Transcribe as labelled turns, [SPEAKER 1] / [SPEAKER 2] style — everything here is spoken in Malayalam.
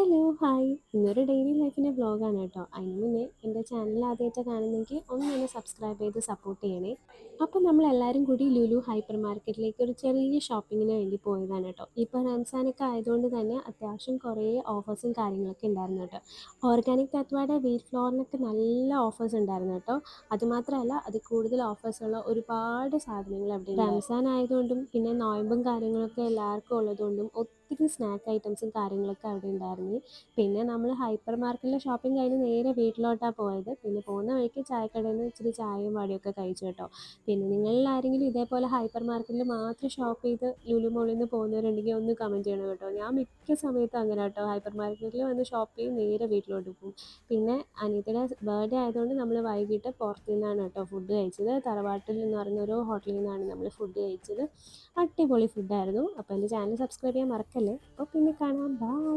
[SPEAKER 1] Hello, hi. ഇന്നൊരു ഡെയിലി ലൈഫിൻ്റെ വ്ളോഗാണ് കേട്ടോ. അതിന് മുന്നേ എൻ്റെ ചാനൽ ആദ്യമായിട്ട് കാണുന്നെങ്കിൽ ഒന്ന് എന്നെ സബ്സ്ക്രൈബ് ചെയ്ത് സപ്പോർട്ട് ചെയ്യണേ. അപ്പോൾ നമ്മളെല്ലാവരും കൂടി ലുലു ഹൈപ്പർ മാർക്കറ്റിലേക്ക് ഒരു ചെറിയ ഷോപ്പിങ്ങിന് വേണ്ടി പോയതാണ് കേട്ടോ. ഇപ്പോൾ റംസാനൊക്കെ ആയതുകൊണ്ട് തന്നെ അത്യാവശ്യം കുറേ ഓഫേഴ്സും കാര്യങ്ങളൊക്കെ ഉണ്ടായിരുന്നു കേട്ടോ. ഓർഗാനിക് തത്വയുടെ വീറ്റ് ഫ്ലോറിനൊക്കെ നല്ല ഓഫേഴ്സ് ഉണ്ടായിരുന്നു കേട്ടോ. അതുമാത്രമല്ല അതിൽ കൂടുതൽ ഓഫേഴ്സുള്ള ഒരുപാട് സാധനങ്ങൾ അവിടെ ഉണ്ട്. റംസാൻ ആയതുകൊണ്ടും പിന്നെ നോയമ്പും കാര്യങ്ങളൊക്കെ എല്ലാവർക്കും ഉള്ളതുകൊണ്ടും ഒത്തിരി സ്നാക്ക് ഐറ്റംസും കാര്യങ്ങളൊക്കെ അവിടെ ഉണ്ടായിരുന്നു. പിന്നെ നമ്മൾ ഹൈപ്പർ മാർക്കറ്റിലെ ഷോപ്പിംഗ് കഴിഞ്ഞ് നേരെ വീട്ടിലോട്ടാണ് പോയത്. പിന്നെ പോകുന്ന വഴിക്ക് ചായക്കടയിൽ നിന്ന് ഇച്ചിരി ചായയും വടയൊക്കെ കഴിച്ചു കേട്ടോ. പിന്നെ നിങ്ങളിൽ ആരെങ്കിലും ഇതേപോലെ ഹൈപ്പർ മാർക്കറ്റിൽ മാത്രം ഷോപ്പ് ചെയ്ത് ലുലു മോളിൽ നിന്ന് പോകുന്നവരുണ്ടെങ്കിൽ ഒന്ന് കമൻറ്റ് ചെയ്യണം കേട്ടോ. ഞാൻ മിക്ക സമയത്തും അങ്ങനെ കേട്ടോ, ഹൈപ്പർ മാർക്കറ്റിൽ വന്ന് ഷോപ്പ് ചെയ്യും നേരെ വീട്ടിലോട്ട് പോകും. പിന്നെ അനിയത്തിയുടെ ബർത്ത്ഡേ ആയതുകൊണ്ട് നമ്മൾ വൈകിട്ട് പുറത്തു നിന്നാണ് കേട്ടോ ഫുഡ് കഴിച്ചത്. തറവാട്ടിൽ എന്ന് പറയുന്ന ഒരു ഹോട്ടലിൽ നിന്നാണ് നമ്മൾ ഫുഡ് കഴിച്ചത്. അടിപൊളി ഫുഡായിരുന്നു. അപ്പോൾ എൻ്റെ ചാനൽ സബ്സ്ക്രൈബ് ചെയ്യാൻ മറക്കല്ലേ. അപ്പോൾ പിന്നെ കാണാം. ബൈ.